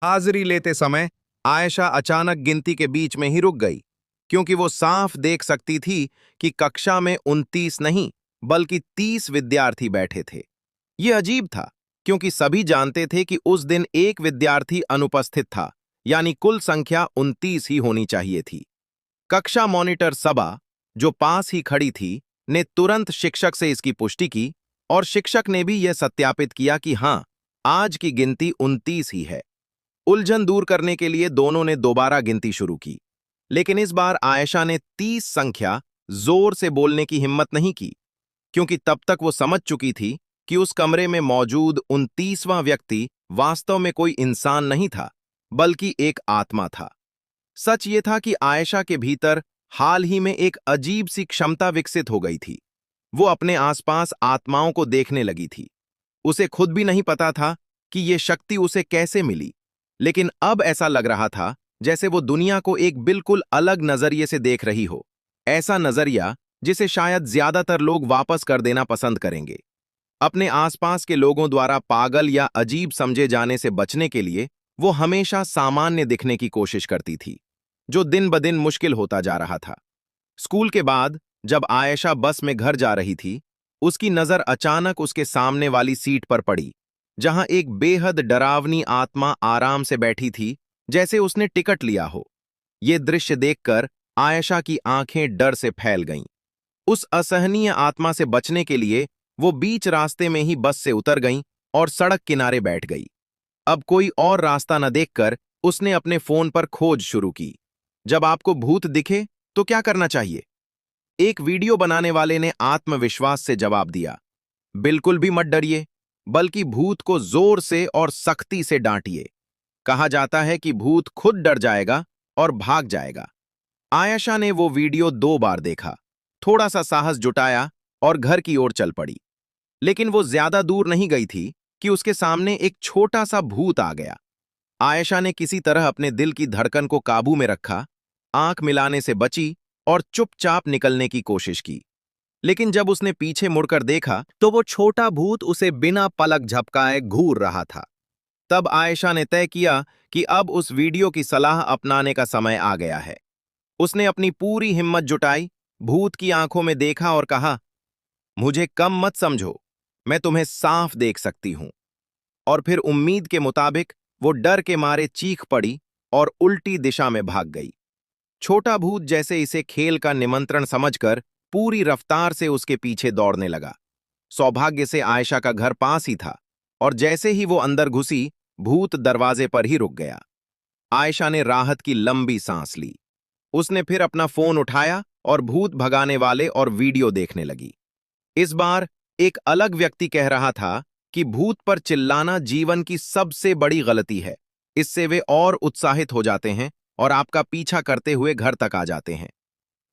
हाजिरी लेते समय आयशा अचानक गिनती के बीच में ही रुक गई, क्योंकि वो साफ देख सकती थी कि कक्षा में 29 नहीं बल्कि 30 विद्यार्थी बैठे थे। ये अजीब था, क्योंकि सभी जानते थे कि उस दिन एक विद्यार्थी अनुपस्थित था, यानी कुल संख्या 29 ही होनी चाहिए थी। कक्षा मॉनिटर सबा, जो पास ही खड़ी थी, ने तुरंत शिक्षक से इसकी पुष्टि की और शिक्षक ने भी यह सत्यापित किया कि हां, आज की गिनती 29 ही है। उलझन दूर करने के लिए दोनों ने दोबारा गिनती शुरू की, लेकिन इस बार आयशा ने 30 संख्या जोर से बोलने की हिम्मत नहीं की, क्योंकि तब तक वो समझ चुकी थी कि उस कमरे में मौजूद 29वां व्यक्ति वास्तव में कोई इंसान नहीं था, बल्कि एक आत्मा था। सच ये था कि आयशा के भीतर हाल ही में एक अजीब सी क्षमता विकसित हो गई थी। वो अपने आसपास आत्माओं को देखने लगी थी। उसे खुद भी नहीं पता था कि ये शक्ति उसे कैसे मिली, लेकिन अब ऐसा लग रहा था जैसे वो दुनिया को एक बिल्कुल अलग नजरिए से देख रही हो। ऐसा नजरिया जिसे शायद ज्यादातर लोग वापस कर देना पसंद करेंगे। अपने आसपास के लोगों द्वारा पागल या अजीब समझे जाने से बचने के लिए वो हमेशा सामान्य दिखने की कोशिश करती थी, जो दिन ब दिन मुश्किल होता जा रहा था। स्कूल के बाद जब आयशा बस में घर जा रही थी, उसकी नजर अचानक उसके सामने वाली सीट पर पड़ी, जहां एक बेहद डरावनी आत्मा आराम से बैठी थी, जैसे उसने टिकट लिया हो। ये दृश्य देखकर आयशा की आंखें डर से फैल गईं। उस असहनीय आत्मा से बचने के लिए वो बीच रास्ते में ही बस से उतर गईं और सड़क किनारे बैठ गई। अब कोई और रास्ता न देखकर उसने अपने फोन पर खोज शुरू की। जब आपको भूत दिखे तो क्या करना चाहिए? एक वीडियो बनाने वाले ने आत्मविश्वास से जवाब दिया, बिल्कुल भी मत डरिए, बल्कि भूत को जोर से और सख्ती से डांटिए। कहा जाता है कि भूत खुद डर जाएगा और भाग जाएगा। आयशा ने वो वीडियो 2 बार देखा, थोड़ा सा साहस जुटाया और घर की ओर चल पड़ी। लेकिन वो ज्यादा दूर नहीं गई थी कि उसके सामने एक छोटा सा भूत आ गया। आयशा ने किसी तरह अपने दिल की धड़कन को काबू में रखा, आंख मिलाने से बची और चुपचाप निकलने की कोशिश की। लेकिन जब उसने पीछे मुड़कर देखा तो वो छोटा भूत उसे बिना पलक झपकाए घूर रहा था। तब आयशा ने तय किया कि अब उस वीडियो की सलाह अपनाने का समय आ गया है। उसने अपनी पूरी हिम्मत जुटाई, भूत की आंखों में देखा और कहा, मुझे कम मत समझो, मैं तुम्हें साफ देख सकती हूं। और फिर उम्मीद के मुताबिक वो डर के मारे चीख पड़ी और उल्टी दिशा में भाग गई। छोटा भूत जैसे इसे खेल का निमंत्रण समझकर पूरी रफ्तार से उसके पीछे दौड़ने लगा। सौभाग्य से आयशा का घर पास ही था, और जैसे ही वो अंदर घुसी, भूत दरवाजे पर ही रुक गया। आयशा ने राहत की लंबी सांस ली। उसने फिर अपना फोन उठाया और भूत भगाने वाले और वीडियो देखने लगी। इस बार एक अलग व्यक्ति कह रहा था कि भूत पर चिल्लाना जीवन की सबसे बड़ी गलती है। इससे वे और उत्साहित हो जाते हैं और आपका पीछा करते हुए घर तक आ जाते हैं।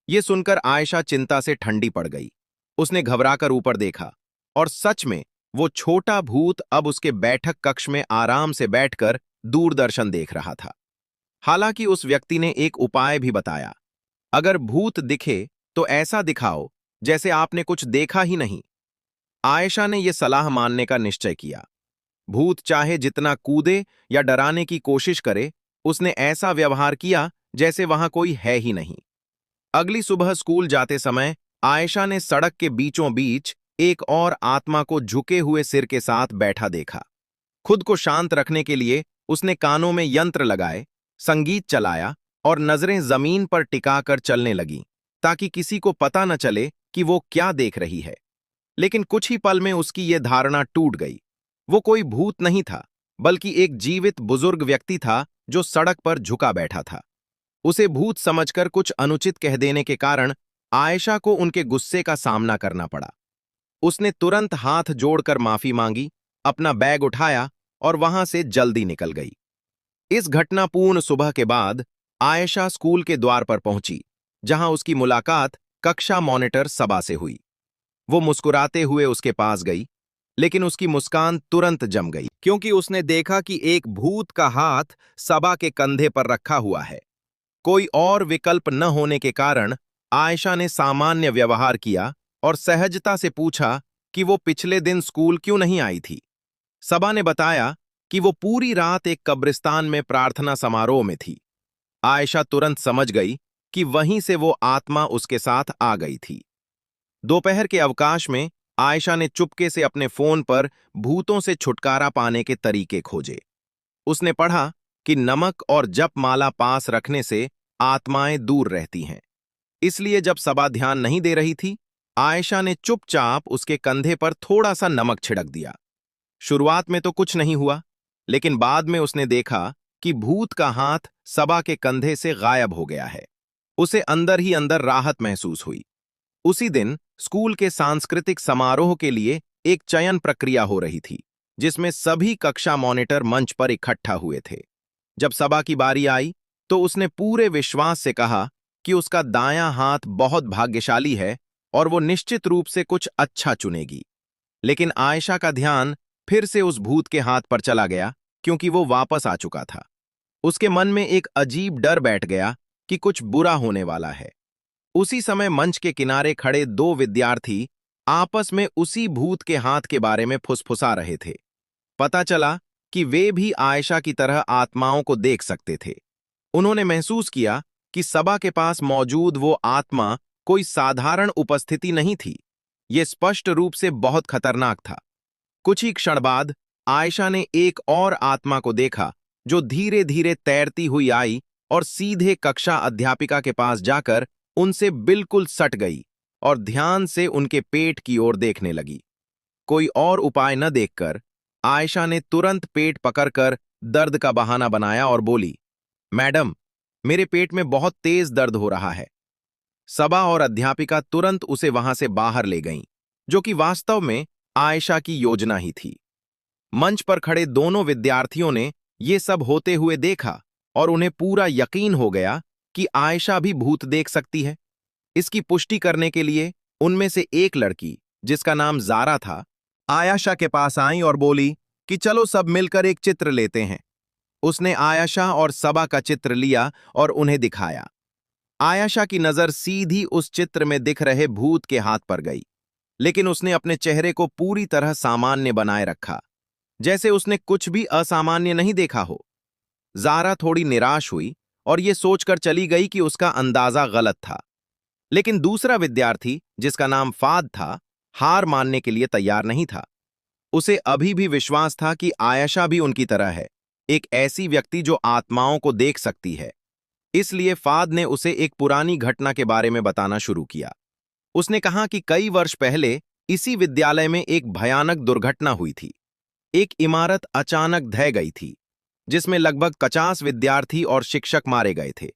ये सुनकर आयशा चिंता से ठंडी पड़ गई। उसने घबराकर ऊपर देखा, और सच में वो छोटा भूत अब उसके बैठक कक्ष में आराम से बैठकर दूरदर्शन देख रहा था। हालांकि उस व्यक्ति ने एक उपाय भी बताया, अगर भूत दिखे तो ऐसा दिखाओ जैसे आपने कुछ देखा ही नहीं। आयशा ने यह सलाह मानने का निश्चय किया। भूत चाहे जितना कूदे या डराने की कोशिश करे, उसने ऐसा व्यवहार किया जैसे वहां कोई है ही नहीं। अगली सुबह स्कूल जाते समय आयशा ने सड़क के बीचों बीच एक और आत्मा को झुके हुए सिर के साथ बैठा देखा। खुद को शांत रखने के लिए उसने कानों में यंत्र लगाए, संगीत चलाया और नजरें जमीन पर टिकाकर चलने लगीं, ताकि किसी को पता न चले कि वो क्या देख रही है। लेकिन कुछ ही पल में उसकी यह धारणा टूट गई। वो कोई भूत नहीं था, बल्कि एक जीवित बुजुर्ग व्यक्ति था जो सड़क पर झुका बैठा था। उसे भूत समझकर कुछ अनुचित कह देने के कारण आयशा को उनके गुस्से का सामना करना पड़ा। उसने तुरंत हाथ जोड़कर माफी मांगी, अपना बैग उठाया और वहां से जल्दी निकल गई। इस घटनापूर्ण सुबह के बाद आयशा स्कूल के द्वार पर पहुंची, जहां उसकी मुलाकात कक्षा मॉनिटर सबा से हुई। वो मुस्कुराते हुए उसके पास गई, लेकिन उसकी मुस्कान तुरंत जम गई, क्योंकि उसने देखा कि एक भूत का हाथ सबा के कंधे पर रखा हुआ है। कोई और विकल्प न होने के कारण आयशा ने सामान्य व्यवहार किया और सहजता से पूछा कि वो पिछले दिन स्कूल क्यों नहीं आई थी। सबा ने बताया कि वो पूरी रात एक कब्रिस्तान में प्रार्थना समारोह में थी। आयशा तुरंत समझ गई कि वहीं से वो आत्मा उसके साथ आ गई थी। दोपहर के अवकाश में आयशा ने चुपके से अपने फोन पर भूतों से छुटकारा पाने के तरीके खोजे। उसने पढ़ा कि नमक और जप माला पास रखने से आत्माएं दूर रहती हैं। इसलिए जब सबा ध्यान नहीं दे रही थी, आयशा ने चुपचाप उसके कंधे पर थोड़ा सा नमक छिड़क दिया। शुरुआत में तो कुछ नहीं हुआ, लेकिन बाद में उसने देखा कि भूत का हाथ सबा के कंधे से गायब हो गया है। उसे अंदर ही अंदर राहत महसूस हुई। उसी दिन स्कूल के सांस्कृतिक समारोह के लिए एक चयन प्रक्रिया हो रही थी, जिसमें सभी कक्षा मॉनिटर मंच पर इकट्ठा हुए थे। जब सबा की बारी आई, तो उसने पूरे विश्वास से कहा कि उसका दायां हाथ बहुत भाग्यशाली है और वो निश्चित रूप से कुछ अच्छा चुनेगी। लेकिन आयशा का ध्यान फिर से उस भूत के हाथ पर चला गया, क्योंकि वो वापस आ चुका था। उसके मन में एक अजीब डर बैठ गया कि कुछ बुरा होने वाला है। उसी समय मंच के किनारे खड़े दो विद्यार्थी आपस में उसी भूत के हाथ के बारे में फुसफुसा रहे थे। पता चला कि वे भी आयशा की तरह आत्माओं को देख सकते थे। उन्होंने महसूस किया कि सबा के पास मौजूद वो आत्मा कोई साधारण उपस्थिति नहीं थी। ये स्पष्ट रूप से बहुत खतरनाक था। कुछ ही क्षण बाद आयशा ने एक और आत्मा को देखा, जो धीरे धीरे तैरती हुई आई और सीधे कक्षा अध्यापिका के पास जाकर उनसे बिल्कुल सट गई और ध्यान से उनके पेट की ओर देखने लगी। कोई और उपाय न देखकर आयशा ने तुरंत पेट पकड़कर दर्द का बहाना बनाया और बोली, मैडम, मेरे पेट में बहुत तेज दर्द हो रहा है। सबा और अध्यापिका तुरंत उसे वहां से बाहर ले गईं, जो कि वास्तव में आयशा की योजना ही थी। मंच पर खड़े दोनों विद्यार्थियों ने ये सब होते हुए देखा और उन्हें पूरा यकीन हो गया कि आयशा भी भूत देख सकती है। इसकी पुष्टि करने के लिए उनमें से एक लड़की, जिसका नाम जारा था, आयशा के पास आई और बोली कि चलो सब मिलकर एक चित्र लेते हैं। उसने आयशा और सबा का चित्र लिया और उन्हें दिखाया। आयशा की नजर सीधी उस चित्र में दिख रहे भूत के हाथ पर गई, लेकिन उसने अपने चेहरे को पूरी तरह सामान्य बनाए रखा, जैसे उसने कुछ भी असामान्य नहीं देखा हो। जारा थोड़ी निराश हुई और ये सोचकर चली गई कि उसका अंदाजा गलत था। लेकिन दूसरा विद्यार्थी, जिसका नाम फाद था, हार मानने के लिए तैयार नहीं था। उसे अभी भी विश्वास था कि आयशा भी उनकी तरह है, एक ऐसी व्यक्ति जो आत्माओं को देख सकती है। इसलिए फाद ने उसे एक पुरानी घटना के बारे में बताना शुरू किया। उसने कहा कि कई वर्ष पहले इसी विद्यालय में एक भयानक दुर्घटना हुई थी। एक इमारत अचानक ढह गई थी, जिसमें लगभग 50 विद्यार्थी और शिक्षक मारे गए थे।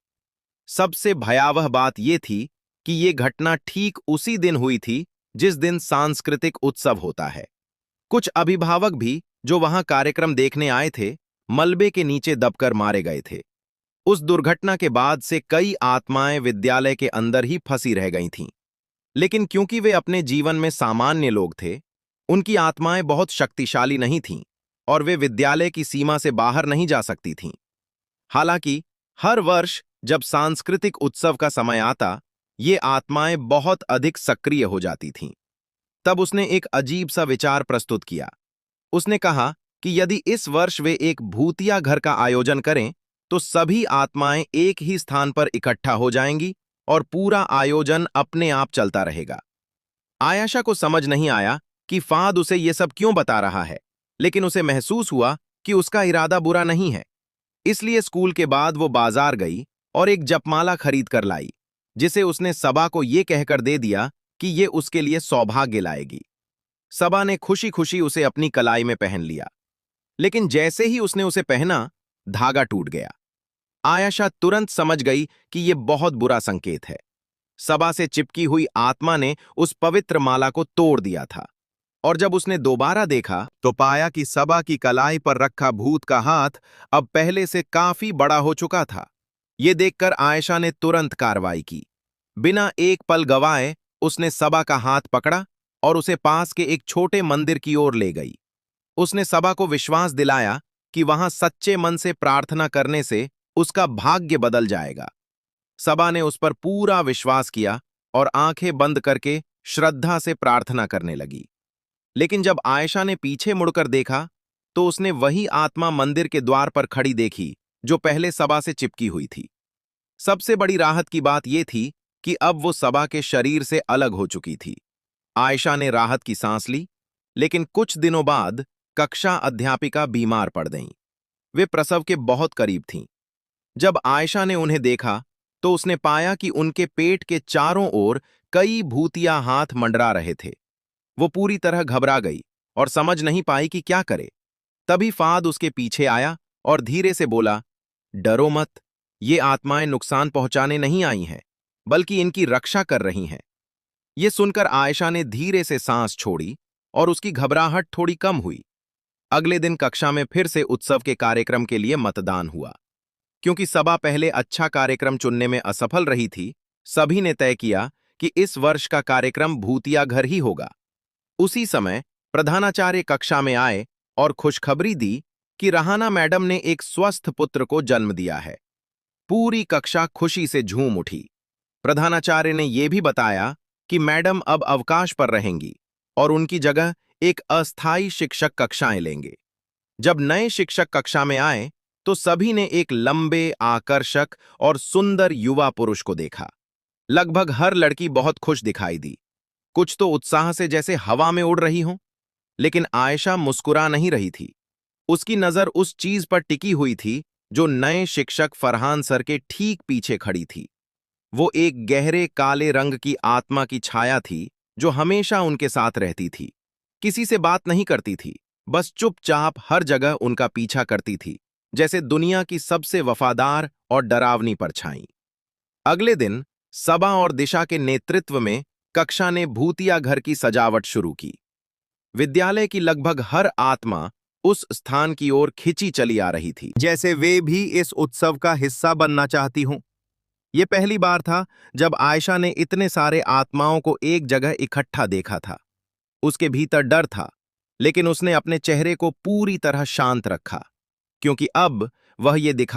सबसे भयावह बात यह थी कि यह घटना ठीक उसी दिन हुई थी जिस दिन सांस्कृतिक उत्सव होता है। कुछ अभिभावक भी, जो वहां कार्यक्रम देखने आए थे, मलबे के नीचे दबकर मारे गए थे। उस दुर्घटना के बाद से कई आत्माएं विद्यालय के अंदर ही फंसी रह गई थीं। लेकिन क्योंकि वे अपने जीवन में सामान्य लोग थे, उनकी आत्माएं बहुत शक्तिशाली नहीं थीं और वे विद्यालय की सीमा से बाहर नहीं जा सकती थीं। हालांकि हर वर्ष जब सांस्कृतिक उत्सव का समय आता, ये आत्माएं बहुत अधिक सक्रिय हो जाती थीं। तब उसने एक अजीब सा विचार प्रस्तुत किया। उसने कहा कि यदि इस वर्ष वे एक भूतिया घर का आयोजन करें, तो सभी आत्माएं एक ही स्थान पर इकट्ठा हो जाएंगी और पूरा आयोजन अपने आप चलता रहेगा। आयशा को समझ नहीं आया कि फाद उसे ये सब क्यों बता रहा है, लेकिन उसे महसूस हुआ कि उसका इरादा बुरा नहीं है। इसलिए स्कूल के बाद वो बाजार गई और एक जपमाला खरीद कर लाई, जिसे उसने सबा को ये कहकर दे दिया कि ये उसके लिए सौभाग्य लाएगी। सबा ने खुशी खुशी उसे अपनी कलाई में पहन लिया, लेकिन जैसे ही उसने उसे पहना, धागा टूट गया। आयशा तुरंत समझ गई कि यह बहुत बुरा संकेत है। सबा से चिपकी हुई आत्मा ने उस पवित्र माला को तोड़ दिया था, और जब उसने दोबारा देखा तो पाया कि सबा की कलाई पर रखा भूत का हाथ अब पहले से काफी बड़ा हो चुका था। ये देखकर आयशा ने तुरंत कार्रवाई की। बिना एक पल गवाए उसने सबा का हाथ पकड़ा और उसे पास के एक छोटे मंदिर की ओर ले गई। उसने सबा को विश्वास दिलाया कि वहां सच्चे मन से प्रार्थना करने से उसका भाग्य बदल जाएगा। सबा ने उस पर पूरा विश्वास किया और आंखें बंद करके श्रद्धा से प्रार्थना करने लगी। लेकिन जब आयशा ने पीछे मुड़कर देखा, तो उसने वही आत्मा मंदिर के द्वार पर खड़ी देखी जो पहले सबा से चिपकी हुई थी। सबसे बड़ी राहत की बात यह थी कि अब वो सबा के शरीर से अलग हो चुकी थी। आयशा ने राहत की सांस ली, लेकिन कुछ दिनों बाद कक्षा अध्यापिका बीमार पड़ गईं। वे प्रसव के बहुत करीब थीं। जब आयशा ने उन्हें देखा तो उसने पाया कि उनके पेट के चारों ओर कई भूतिया हाथ मंडरा रहे थे। वो पूरी तरह घबरा गई और समझ नहीं पाई कि क्या करे। तभी फाद उसके पीछे आया और धीरे से बोला, डरो मत, ये आत्माएं नुकसान पहुंचाने नहीं आई हैं, बल्कि इनकी रक्षा कर रही हैं। ये सुनकर आयशा ने धीरे से सांस छोड़ी और उसकी घबराहट थोड़ी कम हुई। अगले दिन कक्षा में फिर से उत्सव के कार्यक्रम के लिए मतदान हुआ। क्योंकि सबा पहले अच्छा कार्यक्रम चुनने में असफल रही थी, सभी ने तय किया कि इस वर्ष का कार्यक्रम भूतिया घर ही होगा। उसी समय प्रधानाचार्य कक्षा में आए और खुशखबरी दी कि रहाना मैडम ने एक स्वस्थ पुत्र को जन्म दिया है। पूरी कक्षा खुशी से झूम उठी। प्रधानाचार्य ने यह भी बताया कि मैडम अब अवकाश पर रहेंगी और उनकी जगह एक अस्थायी शिक्षक कक्षाएं लेंगे। जब नए शिक्षक कक्षा में आए तो सभी ने एक लंबे, आकर्षक और सुंदर युवा पुरुष को देखा। लगभग हर लड़की बहुत खुश दिखाई दी, कुछ तो उत्साह से जैसे हवा में उड़ रही हो। लेकिन आयशा मुस्कुरा नहीं रही थी। उसकी नजर उस चीज पर टिकी हुई थी जो नए शिक्षक फरहान सर के ठीक पीछे खड़ी थी। वो एक गहरे काले रंग की आत्मा की छाया थी जो हमेशा उनके साथ रहती थी। किसी से बात नहीं करती थी, बस चुपचाप हर जगह उनका पीछा करती थी, जैसे दुनिया की सबसे वफादार और डरावनी परछाई। अगले दिन सबा और दिशा के नेतृत्व में कक्षा ने भूतिया घर की सजावट शुरू की। विद्यालय की लगभग हर आत्मा उस स्थान की ओर खिंची चली आ रही थी, जैसे वे भी इस उत्सव का हिस्सा बनना चाहती हों। यह पहली बार था जब आयशा ने इतने सारे आत्माओं को एक जगह इकट्ठा देखा था। उसके भीतर डर था, लेकिन उसने अपने चेहरे को पूरी तरह शांत रखा, क्योंकि अब वह ये दिखा